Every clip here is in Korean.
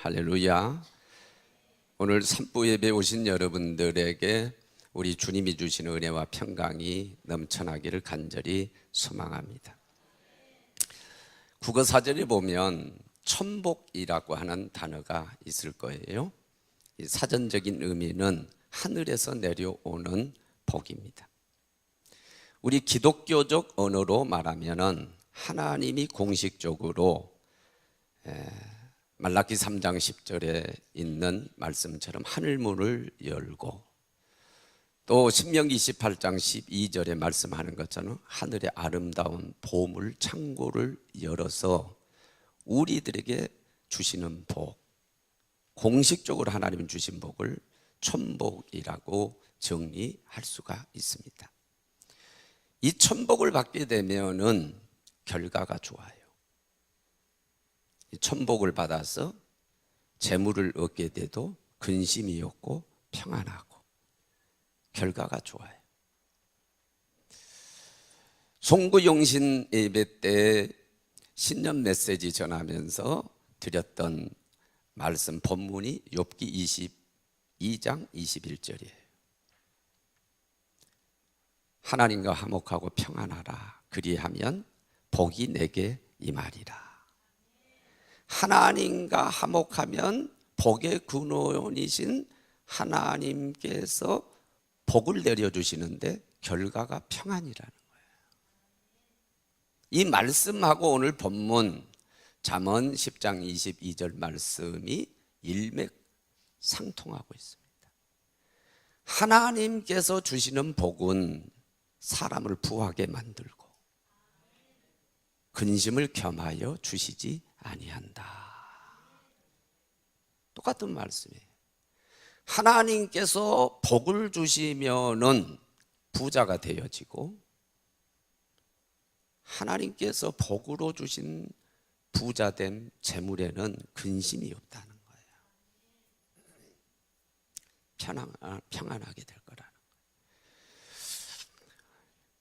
할렐루야. 오늘 산부 예배 오신 여러분들에게 우리 주님이 주시는 은혜와 평강이 넘쳐나기를 간절히 소망합니다. 국어 사전에 보면 천복이라고 하는 단어가 있을 거예요. 이 사전적인 의미는 하늘에서 내려오는 복입니다. 우리 기독교적 언어로 말하면은 하나님이 공식적으로 말라기 3장 10절에 있는 말씀처럼 하늘문을 열고, 또 신명기 28장 12절에 말씀하는 것처럼 하늘의 아름다운 보물 창고를 열어서 우리들에게 주시는 복, 공식적으로 하나님 주신 복을 천복이라고 정리할 수가 있습니다. 이 천복을 받게 되면은 결과가 좋아요. 이 천복을 받아서 재물을 얻게 돼도 근심이 없고 평안하고 결과가 좋아요. 송구용신 예배 때 신년 메시지 전하면서 드렸던 말씀 본문이 욥기 22장 21절이에요. 하나님과 화목하고 평안하라, 그리하면 복이 내게 임하리라. 하나님과 화목하면 복의 근원이신 하나님께서 복을 내려주시는데 결과가 평안이라는 거예요. 이 말씀하고 오늘 본문 잠언 10장 22절 말씀이 일맥상통하고 있습니다. 하나님께서 주시는 복은 사람을 부하게 만들고 근심을 겸하여 주시지 아니한다. 똑같은 말씀이에요. 하나님께서 복을 주시면은 부자가 되어지고, 하나님께서 복으로 주신 부자된 재물에는 근심이 없다는 거예요. 평안하게 될 거라는 거예요.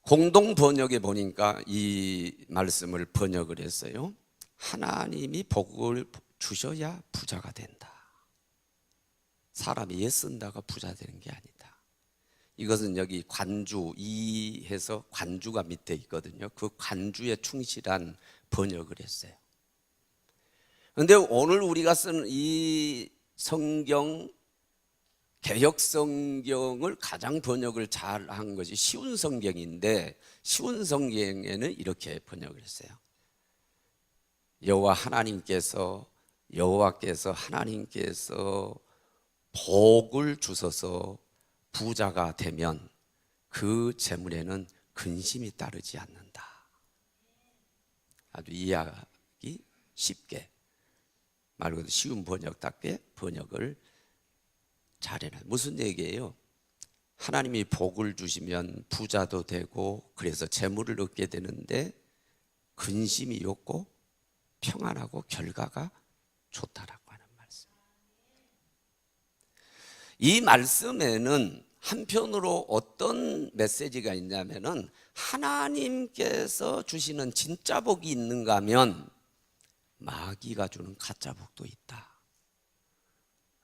공동 번역에 보니까 이 말씀을 번역을 했어요. 하나님이 복을 주셔야 부자가 된다. 사람이 애쓴다가 부자 되는 게 아니다. 이것은 여기 관주, 이 해서 관주가 밑에 있거든요. 그 관주에 충실한 번역을 했어요. 그런데 오늘 우리가 쓰는 이 성경, 개역 성경을 가장 번역을 잘한 것이 쉬운 성경인데, 쉬운 성경에는 이렇게 번역을 했어요. 여호와께서 하나님께서 복을 주셔서 부자가 되면 그 재물에는 근심이 따르지 않는다. 아주 이해하기 쉽게, 말 그대로 쉬운 번역답게 번역을 잘해놔요. 무슨 얘기예요? 하나님이 복을 주시면 부자도 되고, 그래서 재물을 얻게 되는데 근심이 없고 평안하고 결과가 좋다라고 하는 말씀. 이 말씀에는 한편으로 어떤 메시지가 있냐면은, 하나님께서 주시는 진짜 복이 있는가 하면 마귀가 주는 가짜 복도 있다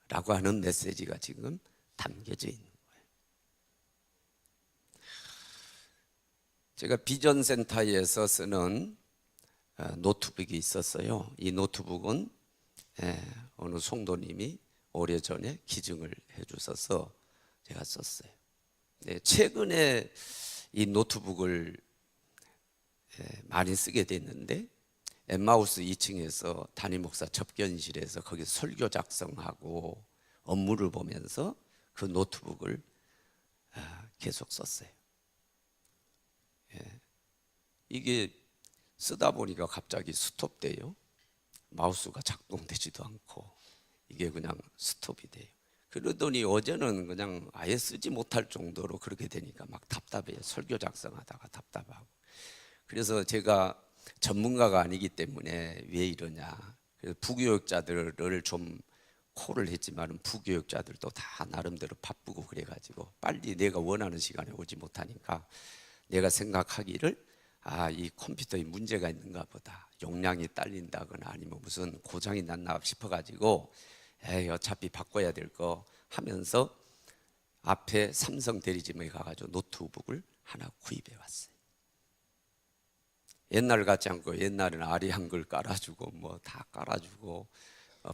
라고 하는 메시지가 지금 담겨져 있는 거예요. 제가 비전센터에서 쓰는 노트북이 있었어요. 이 노트북은 어느 성도님이 오래전에 기증을 해주셔서 제가 썼어요. 최근에 이 노트북을 많이 쓰게 됐는데, 엠마우스 2층에서 담임 목사 접견실에서 거기서 설교 작성하고 업무를 보면서 그 노트북을 계속 썼어요. 이게 쓰다 보니까 갑자기 스톱돼요. 마우스가 작동되지도 않고 이게 그냥 스톱이 돼요. 그러더니 어제는 그냥 아예 쓰지 못할 정도로 그렇게 되니까 막 답답해요. 설교 작성하다가 답답하고. 그래서 제가 전문가가 아니기 때문에 왜 이러냐, 그래서 부교육자들을 좀 콜을 했지만 부교육자들도 다 나름대로 바쁘고 그래가지고 빨리 내가 원하는 시간에 오지 못하니까 내가 생각하기를 이 컴퓨터에 문제가 있는가 보다. 용량이 딸린다거나 아니면 무슨 고장이 났나 싶어가지고 에이 어차피 바꿔야 될 거 하면서 앞에 삼성 대리점에 가가지고 노트북을 하나 구입해 왔어요. 옛날 같지 않고 옛날에는 아리 한글 깔아주고 뭐 다 깔아주고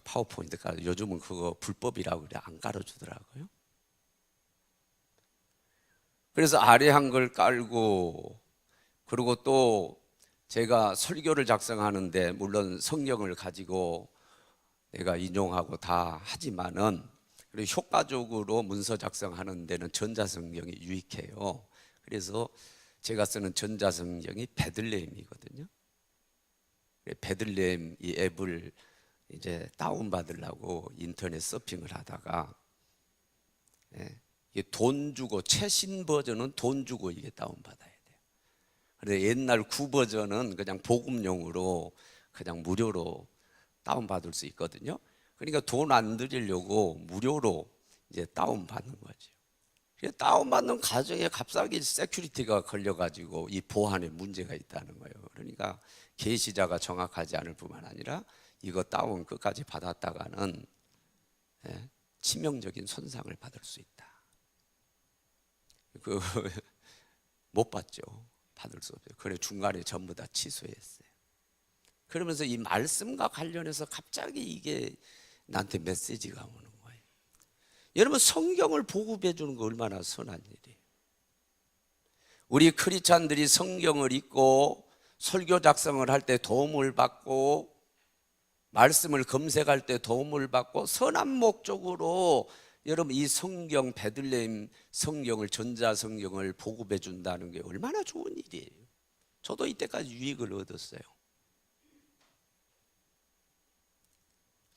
파워포인트 깔아주고 요즘은 그거 불법이라고 그래 안 깔아주더라고요. 그래서 아리 한글 깔고 그리고 또 제가 설교를 작성하는데 물론 성경을 가지고 내가 인용하고 다 하지만은 그리고 효과적으로 문서 작성하는 데는 전자성경이 유익해요. 그래서 제가 쓰는 전자성경이 베들레헴이거든요. 베들레헴 이 앱을 이제 다운받으려고 인터넷 서핑을 하다가 이게 돈 주고 최신 버전은 돈 주고 이게 다운받아야 돼요. 그런데 옛날 구버전은 그냥 복음용으로 그냥 무료로 다운받을 수 있거든요. 그러니까 돈 안 들이려고 무료로 이제 다운받는 거죠. 다운받는 과정에 갑자기 세큐리티가 걸려가지고 이 보안에 문제가 있다는 거예요. 그러니까 게시자가 정확하지 않을 뿐만 아니라 이거 다운 끝까지 받았다가는 치명적인 손상을 받을 수 있다. 못 받죠. 받을 수 없어요. 그래 중간에 전부 다 취소했어요. 그러면서 이 말씀과 관련해서 갑자기 이게 나한테 메시지가 오는 거예요. 여러분 성경을 보급해 주는 거 얼마나 선한 일이에요. 우리 크리스찬들이 성경을 읽고 설교 작성을 할 때 도움을 받고 말씀을 검색할 때 도움을 받고 선한 목적으로 여러분 이 성경 베들레헴 성경을 전자성경을 보급해 준다는 게 얼마나 좋은 일이에요. 저도 이때까지 유익을 얻었어요.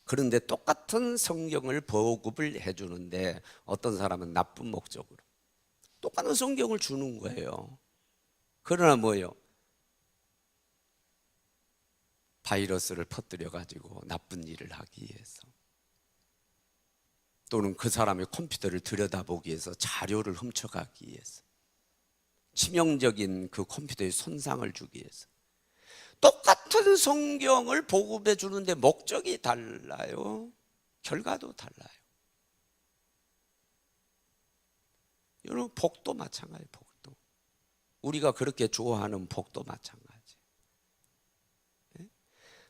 그런데 똑같은 성경을 보급을 해주는데 어떤 사람은 나쁜 목적으로 똑같은 성경을 주는 거예요. 그러나 뭐예요? 바이러스를 퍼뜨려 가지고 나쁜 일을 하기 위해서 또는 그 사람의 컴퓨터를 들여다보기 위해서 자료를 훔쳐가기 위해서 치명적인 그 컴퓨터에 손상을 주기 위해서 똑같은 성경을 보급해 주는데 목적이 달라요. 결과도 달라요. 여러분 복도 마찬가지예요. 복도 우리가 그렇게 좋아하는 복도 마찬가지.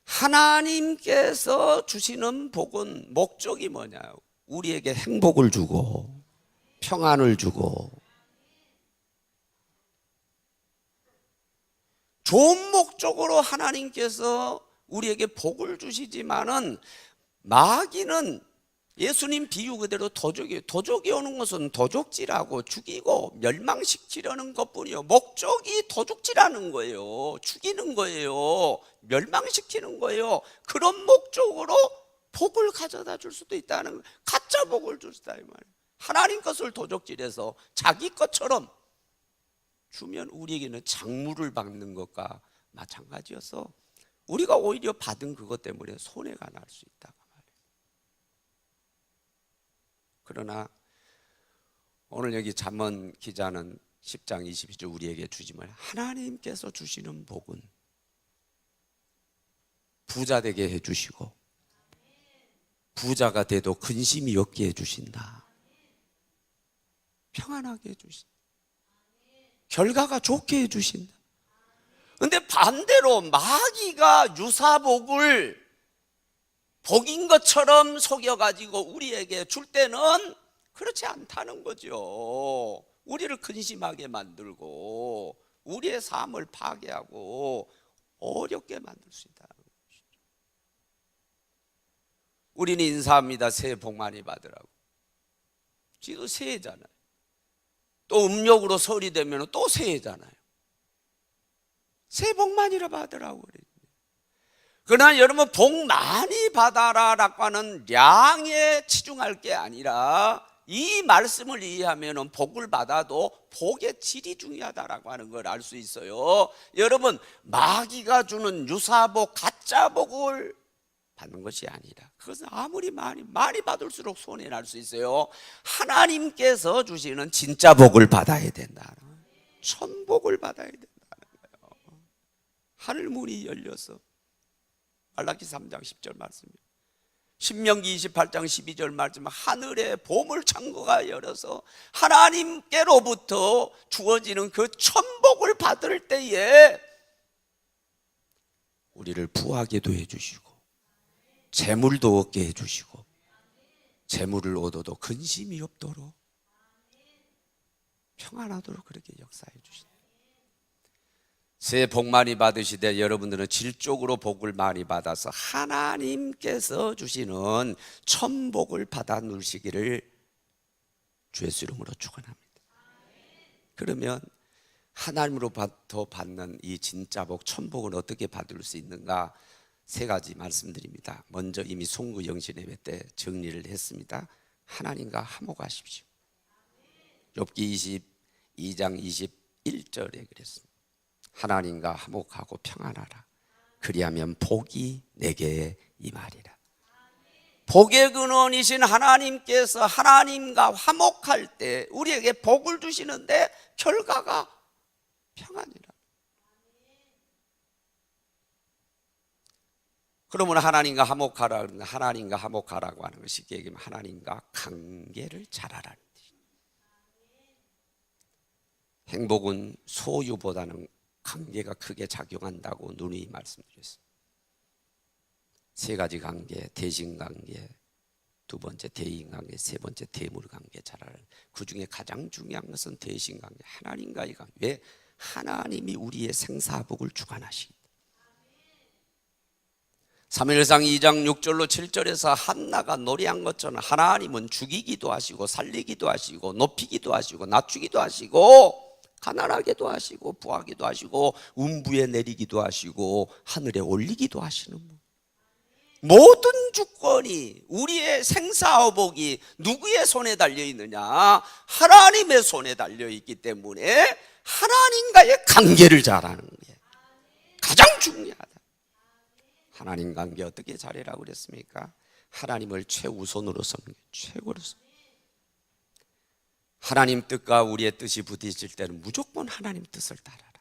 하나님께서 주시는 복은 목적이 뭐냐? 우리에게 행복을 주고 평안을 주고 좋은 목적으로 하나님께서 우리에게 복을 주시지만은 마귀는 예수님 비유 그대로 도적이 오는 것은 도적질하고 죽이고 멸망시키려는 것뿐이요. 목적이 도둑질하는 거예요. 죽이는 거예요. 멸망시키는 거예요. 그런 목적으로 복을 가져다 줄 수도 있다는 거예요. 가짜 복을 줄 수도 있다 이 말이에요. 하나님 것을 도적질해서 자기 것처럼 주면 우리에게는 장물을 받는 것과 마찬가지여서 우리가 오히려 받은 그것 때문에 손해가 날 수 있다. 그러나 오늘 여기 잠언 기자는 10장 22절 우리에게 주지만 하나님께서 주시는 복은 부자 되게 해주시고 부자가 돼도 근심이 없게 해주신다. 평안하게 해주신다. 결과가 좋게 해주신다. 그런데 반대로 마귀가 유사복을 복인 것처럼 속여가지고 우리에게 줄 때는 그렇지 않다는 거죠. 우리를 근심하게 만들고 우리의 삶을 파괴하고 어렵게 만들 수 있다는 것이죠. 우리는 인사합니다. 새해 복 많이 받으라고. 지금 새해잖아요. 또 음력으로 설이 되면 또 새해잖아요. 새해 복 많이라 받으라고 그래요. 그러나 여러분 복 많이 받아라라고 하는 양에 치중할 게 아니라 이 말씀을 이해하면 복을 받아도 복의 질이 중요하다라고 하는 걸 알 수 있어요. 여러분 마귀가 주는 유사복 가짜 복을 받는 것이 아니라 그것은 아무리 많이 받을수록 손해 날 수 있어요. 하나님께서 주시는 진짜 복을 받아야 된다. 천복을 받아야 된다는 거예요. 하늘 문이 열려서 말라기 3장 10절 말씀입니다. 신명기 28장 12절 말씀, 하늘의 보물 창고가 열어서 하나님께로부터 주어지는 그 천복을 받을 때에 우리를 부하게도 해주시고 재물도 얻게 해주시고 재물을 얻어도 근심이 없도록 평안하도록 그렇게 역사해 주신다. 새해 복 많이 받으시되 여러분들은 질적으로 복을 많이 받아서 하나님께서 주시는 천복을 받아 누리시기를 주의 이름으로 축원합니다. 그러면 하나님으로부터 받는 이 진짜 복, 천복은 어떻게 받을 수 있는가? 세 가지 말씀드립니다. 먼저 이미 송구 영신예배 때 정리를 했습니다. 하나님과 화목하십시오. 욥기 22장 21절에 그랬습니다. 하나님과 화목하고 평안하라. 그리하면 복이 내게 임하리라. 복의 근원이신 하나님께서 하나님과 화목할 때 우리에게 복을 주시는데 결과가 평안이라. 그러면 하나님과 화목하라고 하는 것이 쉽게 얘기하면 하나님과 관계를 잘하라는 뜻입니다. 행복은 소유보다는 관계가 크게 작용한다고 누누이 말씀드렸습니다. 세 가지 관계, 대신관계, 두 번째 대인관계, 세 번째 대물관계 잘하는. 그 중에 가장 중요한 것은 대신관계, 하나님과의 관계. 왜? 하나님이 우리의 생사복을 주관하시기. 사무엘상 2장 6절로 7절에서 한나가 노래한 것처럼 하나님은 죽이기도 하시고 살리기도 하시고 높이기도 하시고 낮추기도 하시고 가난하게도 하시고 부하기도 하시고 음부에 내리기도 하시고 하늘에 올리기도 하시는 분. 모든 주권이 우리의 생사복이 누구의 손에 달려있느냐? 하나님의 손에 달려있기 때문에 하나님과의 관계를 잘하는 게 가장 중요하다. 하나님 관계 어떻게 잘해라고 그랬습니까? 하나님을 최우선으로 섬겨, 최고로 섬겨. 하나님 뜻과 우리의 뜻이 부딪힐 때는 무조건 하나님 뜻을 따라라.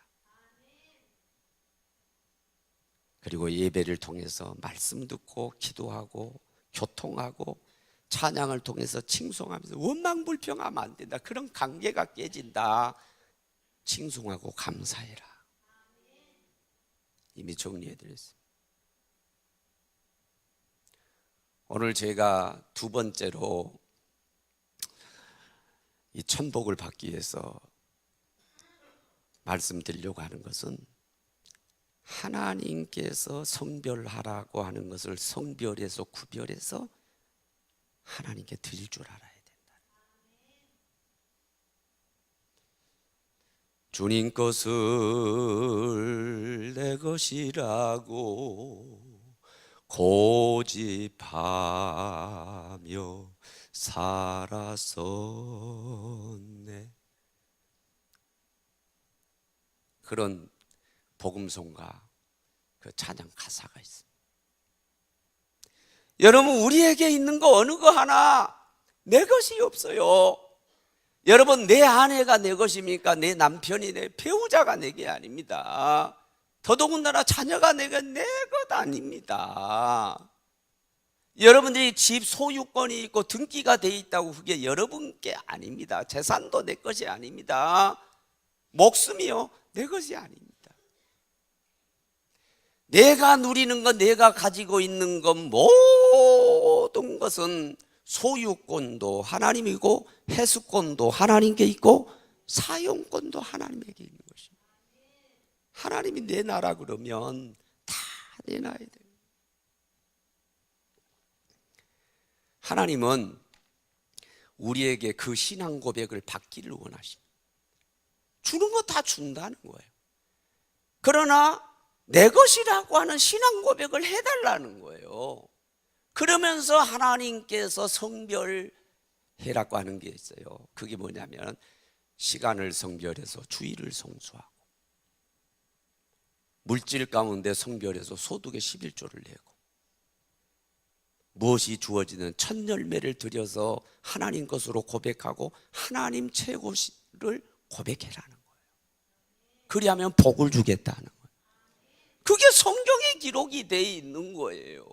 그리고 예배를 통해서 말씀 듣고 기도하고 교통하고 찬양을 통해서 칭송하면서 원망불평하면 안 된다. 그런 관계가 깨진다. 칭송하고 감사해라. 이미 정리해드렸습니다. 오늘 제가 두 번째로 이 천복을 받기 위해서 말씀드리려고 하는 것은 하나님께서 성별하라고 하는 것을 성별에서 구별해서 하나님께 드릴 줄 알아야 된다. 주님 것을 내 것이라고 고집하며 살았었네. 그런 복음송가 그 찬양 가사가 있습니다. 여러분, 우리에게 있는 거 어느 거 하나 내 것이 없어요. 여러분, 내 아내가 내 것입니까? 내 남편이 내 배우자가 내 게 아닙니다. 더더군다나 자녀가 내 것 아닙니다. 여러분들이 집 소유권이 있고 등기가 돼 있다고 그게 여러분께 아닙니다. 재산도 내 것이 아닙니다. 목숨이요, 내 것이 아닙니다. 내가 누리는 것, 내가 가지고 있는 것, 모든 것은 소유권도 하나님이고 해수권도 하나님께 있고 사용권도 하나님에게 있는 것입니다. 하나님이 내놔라 그러면 다 내놔야 돼요. 하나님은 우리에게 그 신앙 고백을 받기를 원하십니다. 주는 거 다 준다는 거예요. 그러나 내 것이라고 하는 신앙 고백을 해달라는 거예요. 그러면서 하나님께서 성별해라고 하는 게 있어요. 그게 뭐냐면 시간을 성별해서 주일을 성수하고, 물질 가운데 성별해서 소득의 11조를 내고, 무엇이 주어지는 첫 열매를 들여서 하나님 것으로 고백하고 하나님 최고를 고백해라는 거예요. 그리하면 복을 주겠다는 거예요. 그게 성경에 기록이 돼 있는 거예요.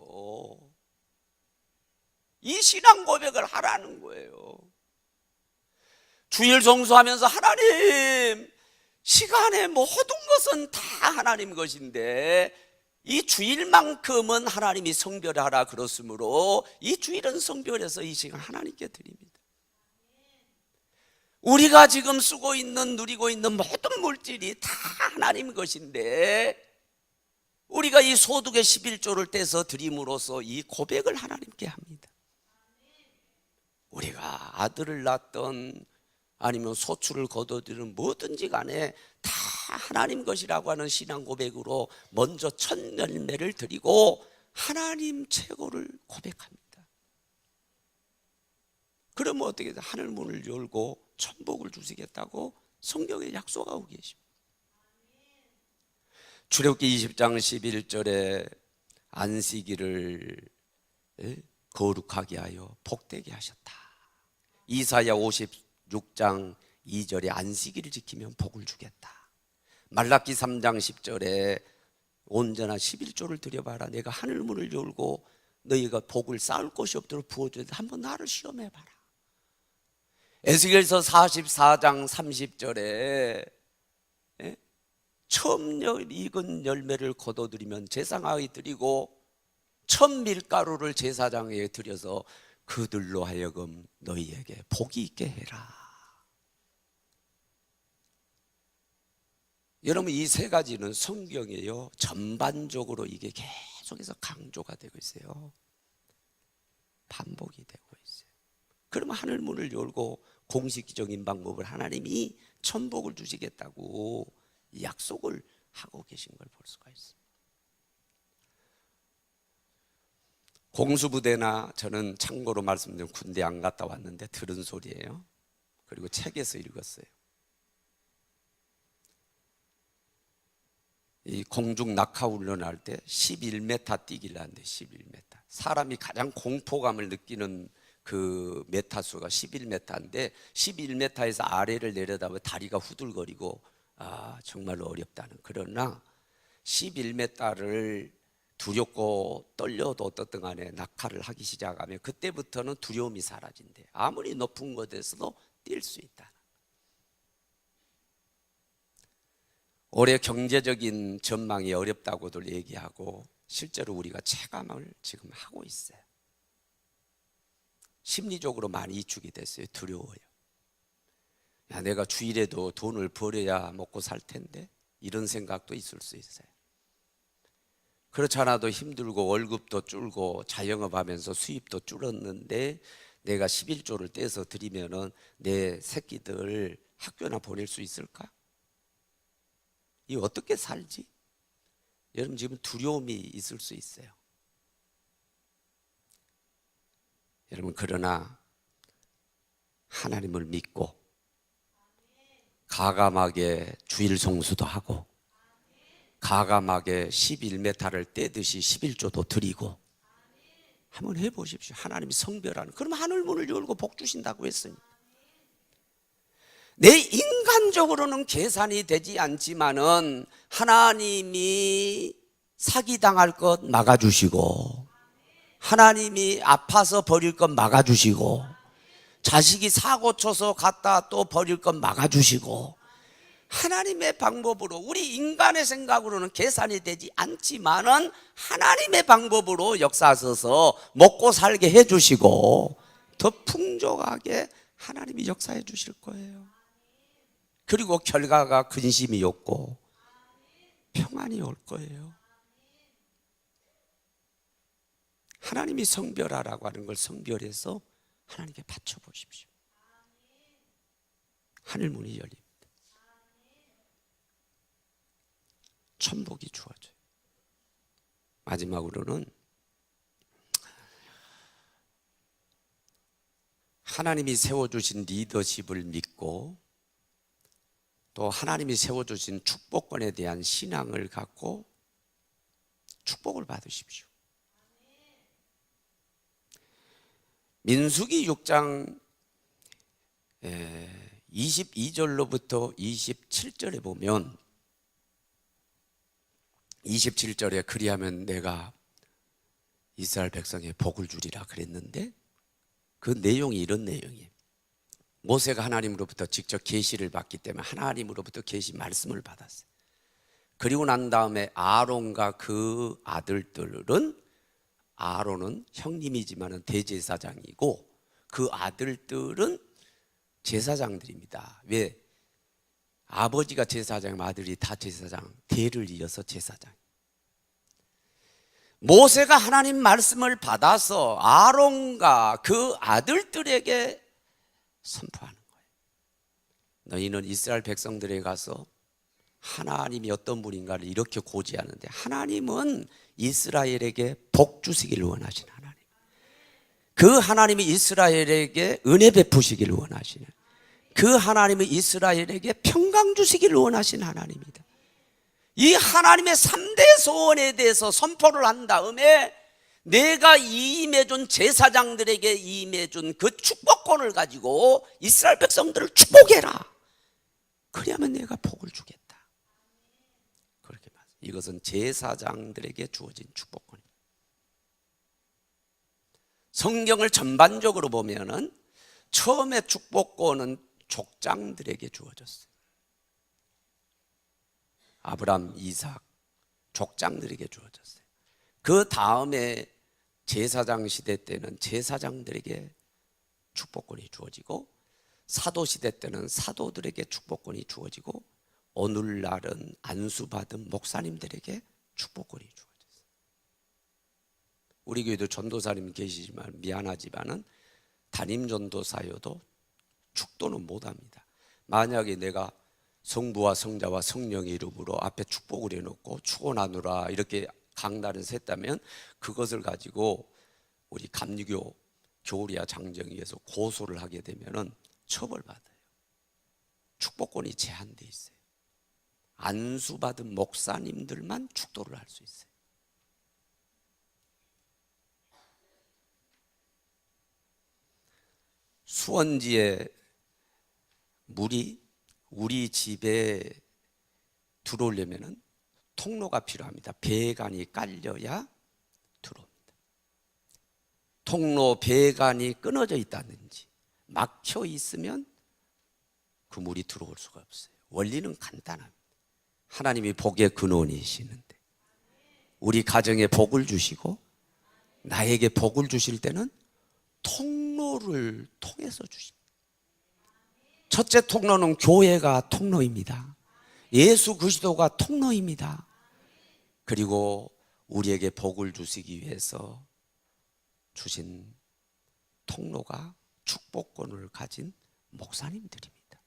이 신앙 고백을 하라는 거예요. 주일 성수하면서 하나님, 시간의 모든 것은 다 하나님 것인데 이 주일만큼은 하나님이 성별하라 그렇으므로 이 주일은 성별해서 이 시간 하나님께 드립니다. 우리가 지금 쓰고 있는, 누리고 있는 모든 물질이 다 하나님 것인데 우리가 이 소득의 11조를 떼서 드림으로써 이 고백을 하나님께 합니다. 우리가 아들을 낳던 아니면 소출을 거둬들이는 뭐든지 간에 다 하나님 것이라고 하는 신앙 고백으로 먼저 첫 열매를 드리고 하나님 최고를 고백합니다. 그러면 어떻게 돼요? 하늘 문을 열고 천복을 주시겠다고 성경에 약속하고 계십니다. 출애굽기 20장 11절에 안식일을 거룩하게 하여 복되게 하셨다. 이사야 56장 2절에 안식일을 지키면 복을 주겠다. 말라기 3장 10절에 온전한 11조를 드려봐라. 내가 하늘 문을 열고 너희가 복을 쌓을 곳이 없도록 부어주는데 한번 나를 시험해봐라. 에스겔서 44장 30절에 처음 익은 열매를 거둬들이면 제사장에게 드리고 첫 밀가루를 제사장에게 드려서 그들로 하여금 너희에게 복이 있게 해라. 여러분, 이 세 가지는 성경이에요. 전반적으로 이게 계속해서 강조가 되고 있어요. 반복이 되고 있어요. 그러면 하늘 문을 열고 공식적인 방법을 하나님이 천복을 주시겠다고 약속을 하고 계신 걸 볼 수가 있어요. 공수부대나, 저는 참고로 말씀드리면 군대 안 갔다 왔는데 들은 소리예요. 그리고 책에서 읽었어요. 이 공중 낙하 훈련할 때 11m 뛰기를 하는데 11m. 사람이 가장 공포감을 느끼는 그 메타수가 11m인데 11m에서 아래를 내려다보면 다리가 후들거리고 정말로 어렵다는. 그러나 11m를 두렵고 떨려도 어떻든 간에 낙하를 하기 시작하면 그때부터는 두려움이 사라진대. 아무리 높은 곳에서도 뛸 수 있다. 올해 경제적인 전망이 어렵다고들 얘기하고 실제로 우리가 체감을 지금 하고 있어요. 심리적으로 많이 위축이 됐어요. 두려워요. 야, 내가 주일에도 돈을 벌어야 먹고 살 텐데, 이런 생각도 있을 수 있어요. 그렇지 않아도 힘들고 월급도 줄고 자영업하면서 수입도 줄었는데 내가 11조를 떼서 드리면은 내 새끼들 학교나 보낼 수 있을까? 이 어떻게 살지? 여러분, 지금 두려움이 있을 수 있어요. 여러분, 그러나 하나님을 믿고 가감하게 주일 성수도 하고 가감하게 11m를 떼듯이 11조도 드리고 한번 해보십시오. 하나님이 성별하는, 그러면 하늘문을 열고 복 주신다고 했으니 내 인간적으로는 계산이 되지 않지만은 하나님이 사기당할 것 막아주시고 하나님이 아파서 버릴 것 막아주시고 자식이 사고 쳐서 갔다 또 버릴 것 막아주시고 하나님의 방법으로, 우리 인간의 생각으로는 계산이 되지 않지만은 하나님의 방법으로 역사하셔서 먹고 살게 해주시고 더 풍족하게 하나님이 역사해 주실 거예요. 그리고 결과가 근심이 없고 평안이 올 거예요. 하나님이 성별하라고 하는 걸 성별해서 하나님께 바쳐보십시오. 하늘문이 열립니다. 천복이 주어져요. 마지막으로는 하나님이 세워주신 리더십을 믿고 또 하나님이 세워주신 축복권에 대한 신앙을 갖고 축복을 받으십시오. 민수기 6장 22절로부터 27절에 보면 27절에 그리하면 내가 이스라엘 백성에 복을 주리라 그랬는데 그 내용이 이런 내용이에요. 모세가 하나님으로부터 직접 계시를 받기 때문에 하나님으로부터 계시 말씀을 받았어요. 그리고 난 다음에 아론과 그 아들들은, 아론은 형님이지만 대제사장이고 그 아들들은 제사장들입니다. 왜? 아버지가 제사장, 아들이 다 제사장, 대를 이어서 제사장. 모세가 하나님 말씀을 받아서 아론과 그 아들들에게 선포하는 거예요. 너희는 이스라엘 백성들에게 가서 하나님이 어떤 분인가를 이렇게 고지하는데, 하나님은 이스라엘에게 복 주시기를 원하시는 하나님, 그 하나님이 이스라엘에게 은혜 베푸시기를 원하시는, 그 하나님이 이스라엘에게 평강 주시기를 원하시는 하나님입니다. 이 하나님의 3대 소원에 대해서 선포를 한 다음에 내가 임해준 제사장들에게 임해준 그 축복권을 가지고 이스라엘 백성들을 축복해라. 그래야만 내가 복을 주겠다. 그렇게 말해요. 이것은 제사장들에게 주어진 축복권입니다. 성경을 전반적으로 보면은 처음에 축복권은 족장들에게 주어졌어요. 아브람, 이삭, 족장들에게 주어졌어요. 그 다음에 제사장 시대 때는 제사장들에게 축복권이 주어지고, 사도 시대 때는 사도들에게 축복권이 주어지고, 오늘날은 안수받은 목사님들에게 축복권이 주어졌어요. 우리 교회도 전도사님 계시지만 미안하지만은 담임 전도사여도 축도는 못합니다. 만약에 내가 성부와 성자와 성령의 이름으로 앞에 축복을 해놓고 축원하노라 이렇게 강단을 셌다면 그것을 가지고 우리 감리교 교리와 장정위에서 고소를 하게 되면은 처벌받아요. 축복권이 제한돼 있어요. 안수받은 목사님들만 축도를 할 수 있어요. 수원지에 물이 우리 집에 들어오려면은 통로가 필요합니다. 배관이 깔려야 들어옵니다. 통로 배관이 끊어져 있다든지 막혀 있으면 그 물이 들어올 수가 없어요. 원리는 간단합니다. 하나님이 복의 근원이시는데 우리 가정에 복을 주시고 나에게 복을 주실 때는 통로를 통해서 주십니다. 첫째 통로는 교회가 통로입니다. 예수 그리스도가 통로입니다. 그리고 우리에게 복을 주시기 위해서 주신 통로가 축복권을 가진 목사님들입니다.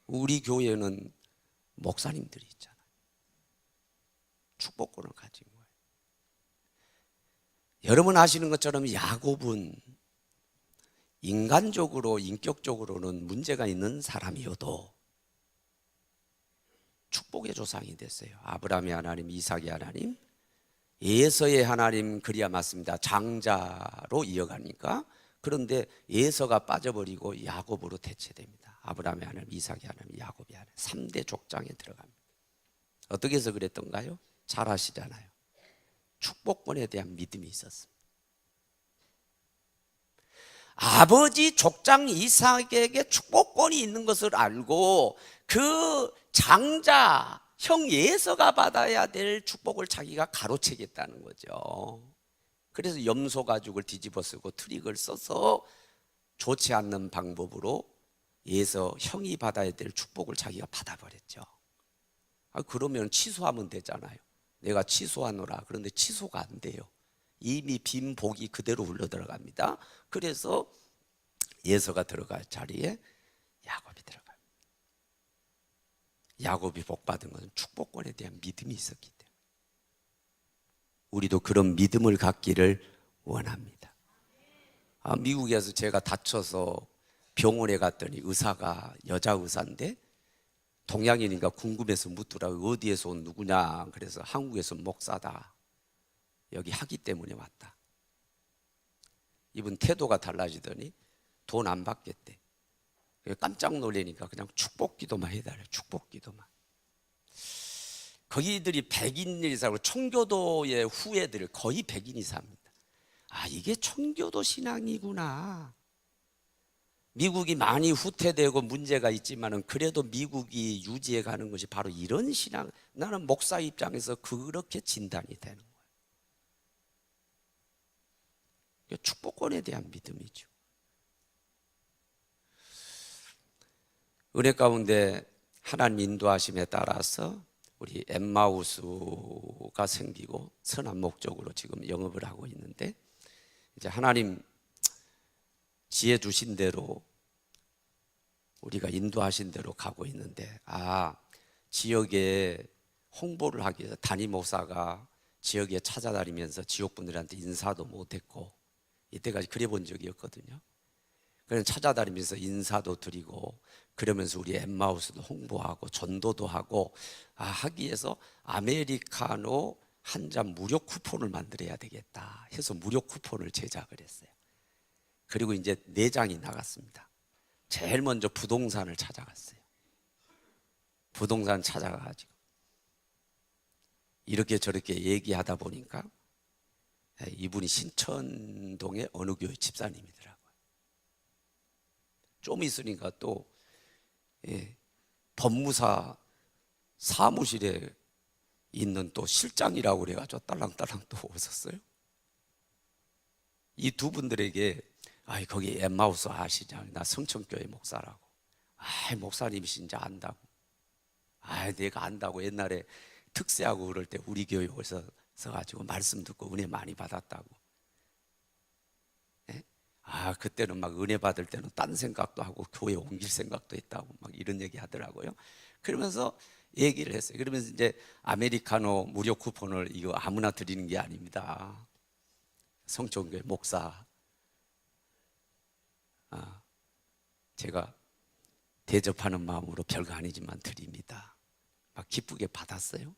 우리 교회는 목사님들이 있잖아요. 축복권을 가진 거예요. 여러분 아시는 것처럼 야곱은 인간적으로 인격적으로는 문제가 있는 사람이어도 축복의 조상이 됐어요. 아브라함의 하나님, 이삭의 하나님, 에서의 하나님, 그리야 맞습니다. 장자로 이어가니까. 그런데 에서가 빠져버리고 야곱으로 대체됩니다. 아브라함의 하나님, 이삭의 하나님, 야곱의 하나님, 3대 족장에 들어갑니다. 어떻게 해서 그랬던가요? 잘 아시잖아요. 축복권에 대한 믿음이 있었습니다. 아버지 족장 이삭에게 축복권이 있는 것을 알고 그 장자 형 예서가 받아야 될 축복을 자기가 가로채겠다는 거죠. 그래서 염소 가죽을 뒤집어 쓰고 트릭을 써서 좋지 않는 방법으로 예서 형이 받아야 될 축복을 자기가 받아버렸죠. 그러면 취소하면 되잖아요. 내가 취소하노라. 그런데 취소가 안 돼요. 이미 빈 복이 그대로 흘러 들어갑니다. 그래서 예서가 들어갈 자리에 야곱이 들어가요. 야곱이 복 받은 것은 축복권에 대한 믿음이 있었기 때문에 우리도 그런 믿음을 갖기를 원합니다. 미국에서 제가 다쳐서 병원에 갔더니 의사가 여자 의사인데 동양인인가 궁금해서 묻더라고요. 어디에서 온 누구냐. 그래서 한국에서 목사다. 여기 하기 때문에 왔다. 이분 태도가 달라지더니 돈 안 받겠대. 깜짝 놀라니까 그냥 축복 기도만 해달래. 축복 기도만. 거기들이 100인 이상으로 청교도의 후예들 거의 100인 이상입니다. 아, 이게 청교도 신앙이구나. 미국이 많이 후퇴되고 문제가 있지만은 그래도 미국이 유지해 가는 것이 바로 이런 신앙. 나는 목사 입장에서 그렇게 진단이 되는 거예요. 축복권에 대한 믿음이죠. 은혜 가운데 하나님 인도하심에 따라서 우리 엠마우스가 생기고 선한 목적으로 지금 영업을 하고 있는데, 이제 하나님 지혜 주신 대로 우리가 인도하신 대로 가고 있는데, 지역에 홍보를 하기 위해서 담임 목사가 지역에 찾아다니면서 지역분들한테 인사도 못했고, 이때까지 그래 본 적이 없거든요. 그래서 찾아다니면서 인사도 드리고 그러면서 우리 엠마우스도 홍보하고 전도도 하고 하기 위해서 아메리카노 한 잔 무료 쿠폰을 만들어야 되겠다 해서 무료 쿠폰을 제작을 했어요. 그리고 이제 4장이 나갔습니다. 제일 먼저 부동산을 찾아갔어요. 부동산 찾아가가지고 이렇게 저렇게 얘기하다 보니까 이분이 신천동의 어느 교회 집사님이더라고요. 좀 있으니까 또 법무사 사무실에 있는 또 실장이라고 그래가지고 딸랑딸랑 또 오셨어요. 이 두 분들에게 거기 엠마우스 아시냐? 나 성천교회 목사라고. 목사님이신지 안다고. 내가 안다고. 옛날에 특세하고 그럴 때 우리 교회 오셔서 가지고 말씀 듣고 은혜 많이 받았다고. 그때는 막 은혜 받을 때는 딴 생각도 하고 교회 옮길 생각도 했다고 막 이런 얘기 하더라고요. 그러면서 얘기를 했어요. 그러면서 이제 아메리카노 무료 쿠폰을 이거 아무나 드리는 게 아닙니다. 성천교회 목사 제가 대접하는 마음으로 별거 아니지만 드립니다. 막 기쁘게 받았어요.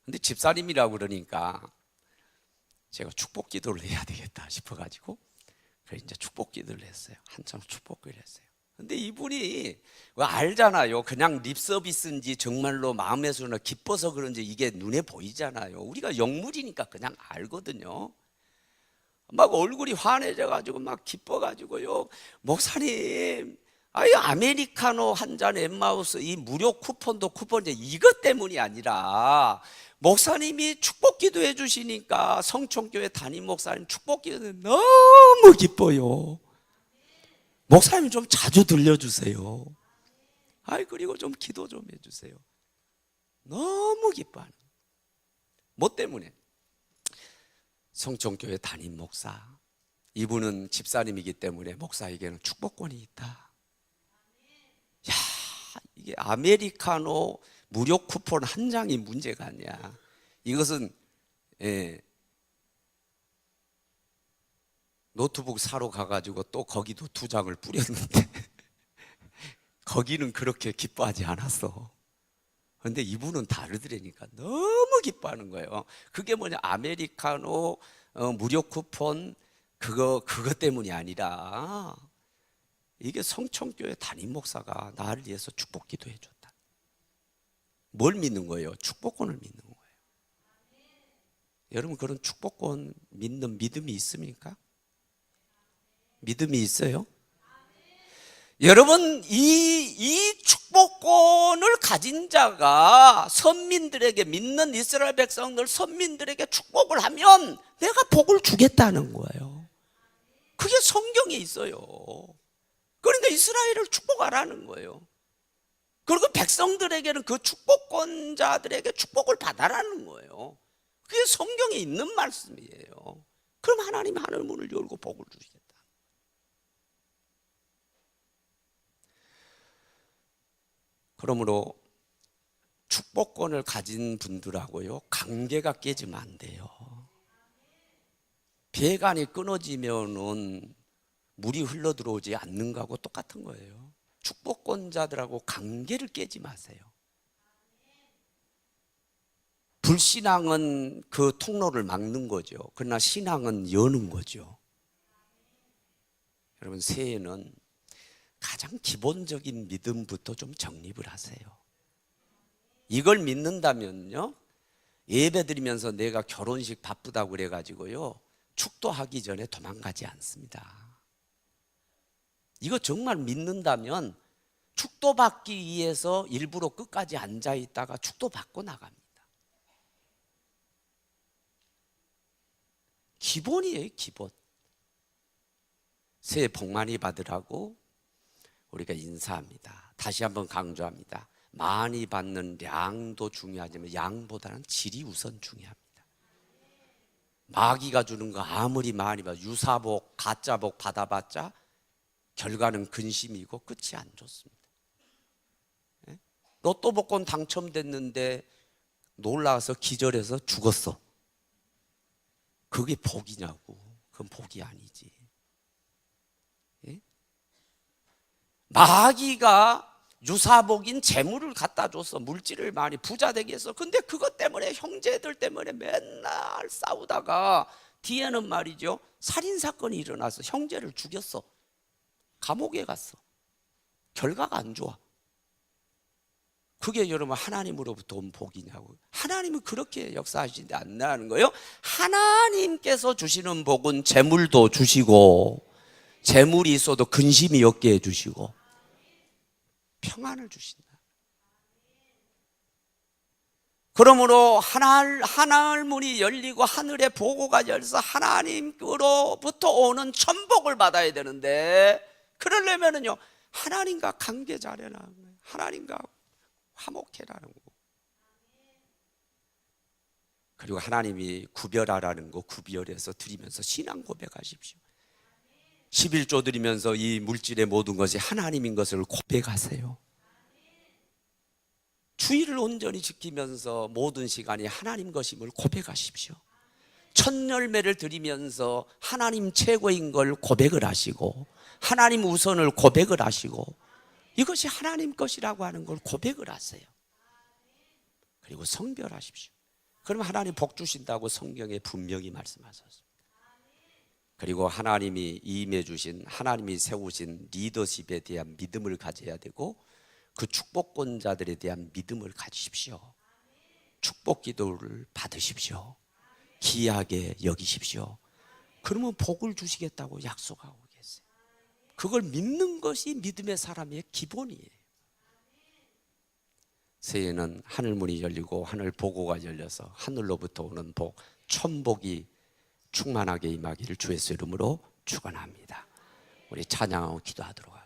근데 집사님이라고 그러니까 제가 축복 기도를 해야 되겠다 싶어가지고 그래서 이제 축복 기도를 했어요. 한참 축복 기도를 했어요. 근데 이분이 알잖아요. 그냥 립 서비스인지 정말로 마음에서는 기뻐서 그런지 이게 눈에 보이잖아요. 우리가 영물이니까 그냥 알거든요. 막 얼굴이 환해져가지고 막 기뻐가지고요. 목사님, 아메리카노 한 잔 엠마우스 이 무료 쿠폰도 쿠폰인데 이것 때문이 아니라 목사님이 축복 기도해 주시니까 성천교회 담임 목사님 축복 기도 너무 기뻐요. 목사님 좀 자주 들려주세요. 그리고 좀 기도 좀 해주세요. 너무 기뻐하는. 뭐 때문에? 성천교회 담임 목사, 이분은 집사님이기 때문에 목사에게는 축복권이 있다. 이게 아메리카노 무료 쿠폰 한 장이 문제가 아니야. 이것은 노트북 사러 가가지고 또 거기도 2장을 뿌렸는데 거기는 그렇게 기뻐하지 않았어. 그런데 이분은 다르더라니까 너무 기뻐하는 거예요. 그게 뭐냐, 아메리카노 무료 쿠폰 그것 때문이 아니라 이게 성천교회 담임 목사가 나를 위해서 축복 기도해 줬다. 뭘 믿는 거예요? 축복권을 믿는 거예요. 여러분 그런 축복권 믿는 믿음이 있습니까? 믿음이 있어요? 여러분 이 축복권을 가진 자가 선민들에게, 믿는 이스라엘 백성들 선민들에게 축복을 하면 내가 복을 주겠다는 거예요. 그게 성경에 있어요. 그러니까 이스라엘을 축복하라는 거예요. 그리고 백성들에게는 그 축복권자들에게 축복을 받아라는 거예요. 그게 성경에 있는 말씀이에요. 그럼 하나님이 하늘 문을 열고 복을 주시겠다. 그러므로 축복권을 가진 분들하고요 관계가 깨지면 안 돼요. 배관이 끊어지면은 물이 흘러 들어오지 않는 거하고 똑같은 거예요. 축복권자들하고 관계를 깨지 마세요. 불신앙은 그 통로를 막는 거죠. 그러나 신앙은 여는 거죠. 여러분 새해는 가장 기본적인 믿음부터 좀 정립을 하세요. 이걸 믿는다면요, 예배 드리면서 내가 결혼식 바쁘다고 그래가지고요 축도하기 전에 도망가지 않습니다. 이거 정말 믿는다면 축도받기 위해서 일부러 끝까지 앉아있다가 축도받고 나갑니다. 기본이에요, 기본. 새해 복 많이 받으라고 우리가 인사합니다. 다시 한번 강조합니다. 많이 받는 량도 중요하지만 양보다는 질이 우선 중요합니다. 마귀가 주는 거 아무리 많이 받아 유사복, 가짜복 받아봤자 결과는 근심이고 끝이 안 좋습니다. 로또 복권 당첨됐는데 놀라서 기절해서 죽었어. 그게 복이냐고. 그건 복이 아니지. 마귀가 유사복인 재물을 갖다 줬어. 물질을 많이 부자 되게 했어. 근데 그것 때문에 형제들 때문에 맨날 싸우다가 뒤에는 말이죠 살인사건이 일어나서 형제를 죽였어. 감옥에 갔어. 결과가 안 좋아. 그게 여러분 하나님으로부터 온 복이냐고. 하나님은 그렇게 역사하시는데 안 나는 거예요. 하나님께서 주시는 복은 재물도 주시고 재물이 있어도 근심이 없게 해주시고 평안을 주신다. 그러므로 하늘 문이 열리고 하늘의 보고가 열려서 하나님으로부터 오는 천복을 받아야 되는데, 그러려면은요 하나님과 관계 잘해라, 하나님과 화목해라는 거. 그리고 하나님이 구별하라는 거 구별해서 드리면서 신앙 고백하십시오. 11조 드리면서 이 물질의 모든 것이 하나님인 것을 고백하세요. 주의를 온전히 지키면서 모든 시간이 하나님 것임을 고백하십시오. 첫 열매를 드리면서 하나님 최고인 걸 고백을 하시고 하나님 우선을 고백을 하시고 이것이 하나님 것이라고 하는 걸 고백을 하세요. 그리고 성별하십시오. 그럼 하나님 복 주신다고 성경에 분명히 말씀하셨습니다. 그리고 하나님이 임해 주신, 하나님이 세우신 리더십에 대한 믿음을 가져야 되고 그 축복권자들에 대한 믿음을 가지십시오. 축복 기도를 받으십시오. 귀하게 여기십시오. 그러면 복을 주시겠다고 약속하고 계세요. 그걸 믿는 것이 믿음의 사람의 기본이에요. 새해에는 하늘문이 열리고 하늘 보고가 열려서 하늘로부터 오는 복, 천복이 충만하게 임하기를 주의 이름으로 축원합니다. 우리 찬양하고 기도하도록 하겠습니다.